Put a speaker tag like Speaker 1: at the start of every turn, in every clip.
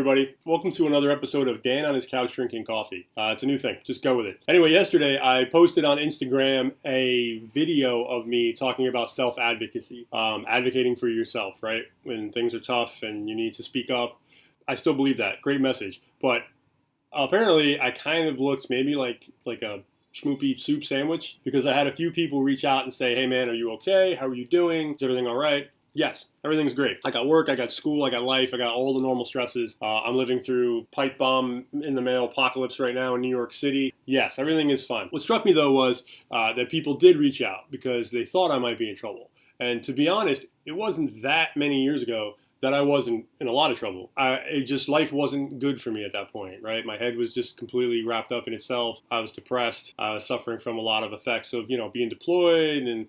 Speaker 1: everybody. Welcome to another episode of Dan on his couch drinking coffee. It's a new thing. Just go with it. Anyway, yesterday I posted on Instagram a video of me talking about self-advocacy, advocating for yourself, right? When things are tough and you need to speak up. I still believe that. Great message. But apparently I kind of looked maybe like a schmoopy soup sandwich because I had a few people reach out and say, hey man, are you okay? How are you doing? Is everything all right? Yes, everything's great. I got work, I got school, I got life, I got all the normal stresses. I'm living through pipe bomb in the mail apocalypse right now in New York City. Yes, everything is fine. What struck me though was that people did reach out because they thought I might be in trouble. And to be honest, it wasn't that many years ago that I wasn't in a lot of trouble. Life wasn't good for me at that point, right? My head was just completely wrapped up in itself. I was depressed. I was suffering from a lot of effects of, being deployed and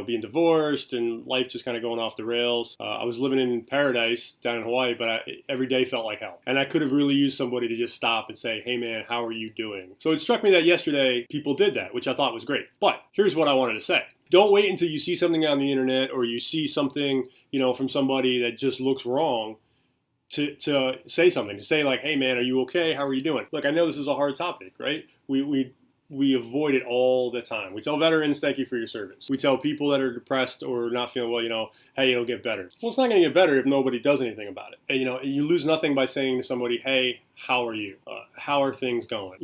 Speaker 1: being divorced and life just kind of going off the rails. I was living in paradise down in Hawaii, but every day felt like hell. And I could have really used somebody to just stop and say, hey man, how are you doing? So it struck me that yesterday people did that, which I thought was great. But here's what I wanted to say. Don't wait until you see something on the internet or you see something, from somebody that just looks wrong to say something, to say like, hey man, are you okay? How are you doing? Look, I know this is a hard topic, right? We avoid it all the time. We tell veterans, thank you for your service. We tell people that are depressed or not feeling well, hey, it'll get better. Well, it's not going to get better if nobody does anything about it. And, you lose nothing by saying to somebody, hey, how are you? How are things going?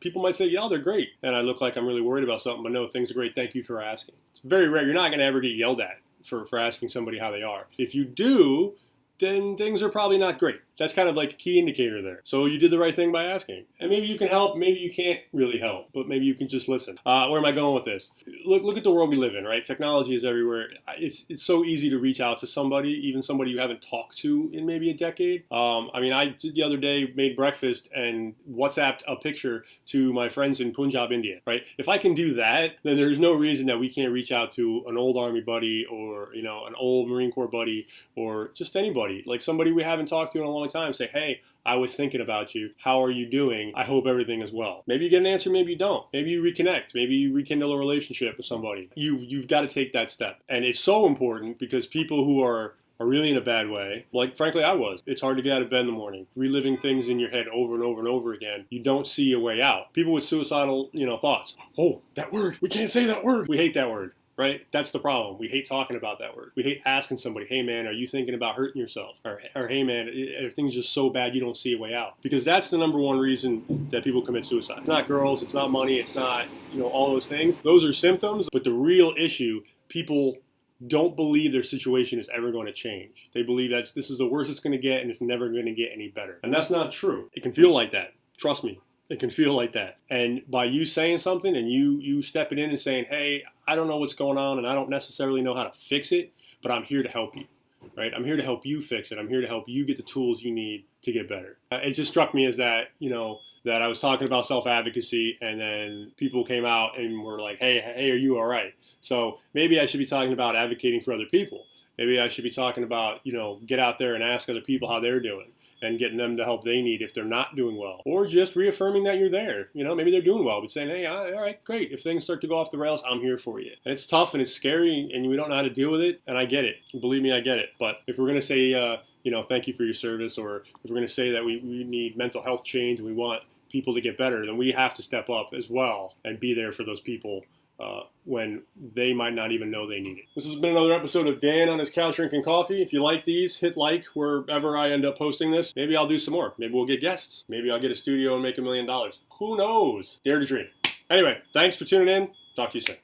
Speaker 1: People might say, yeah, they're great. And I look like I'm really worried about something, but no, things are great. Thank you for asking. It's very rare. You're not going to ever get yelled at for asking somebody how they are. If you do, then things are probably not great. That's kind of like a key indicator there. So you did the right thing by asking. And maybe you can help, maybe you can't really help, but maybe you can just listen. Where am I going with this? Look at the world we live in, right? Technology is everywhere. It's so easy to reach out to somebody, even somebody you haven't talked to in maybe a decade. I the other day made breakfast and WhatsApped a picture to my friends in Punjab, India, right? If I can do that, then there's no reason that we can't reach out to an old Army buddy or, an old Marine Corps buddy or just anybody, like somebody we haven't talked to in a long time. Say, hey, I was thinking about you. How are you doing? I hope everything is well. Maybe you get an answer, maybe you don't. Maybe you reconnect. Maybe you rekindle a relationship with somebody. You've got to take that step. And it's so important because people who are really in a bad way, like frankly I was. It's hard to get out of bed in the morning, reliving things in your head over and over and over again. You don't see a way out. People with suicidal, thoughts. Oh, that word. We can't say that word. We hate that word. Right? That's the problem. We hate talking about that word. We hate asking somebody, hey man, are you thinking about hurting yourself? Or hey man, are things just so bad you don't see a way out? Because that's the number one reason that people commit suicide. It's not girls, it's not money, it's not, all those things. Those are symptoms, but the real issue, people don't believe their situation is ever going to change. They believe this is the worst it's going to get and it's never going to get any better. And that's not true. It can feel like that. Trust me. It can feel like that. And by you saying something and you stepping in and saying, hey, I don't know what's going on and I don't necessarily know how to fix it, but I'm here to help you, right? I'm here to help you fix it. I'm here to help you get the tools you need to get better. It just struck me as that, that I was talking about self-advocacy and then people came out and were like, hey, are you all right? So maybe I should be talking about advocating for other people. Maybe I should be talking about, get out there and ask other people how they're doing and getting them the help they need if they're not doing well. Or just reaffirming that you're there. Maybe they're doing well, but saying, hey, all right, great. If things start to go off the rails, I'm here for you. And it's tough and it's scary and we don't know how to deal with it, and I get it. Believe me, I get it. But if we're going to say, thank you for your service, or if we're going to say that we need mental health change and we want people to get better, then we have to step up as well and be there for those people when they might not even know they need it. This has been another episode of Dan on his couch drinking coffee. If you like these, hit like wherever I end up posting this. Maybe I'll do some more. Maybe we'll get guests. Maybe I'll get a studio and make $1 million. Who knows? Dare to dream. Anyway, thanks for tuning in. Talk to you soon.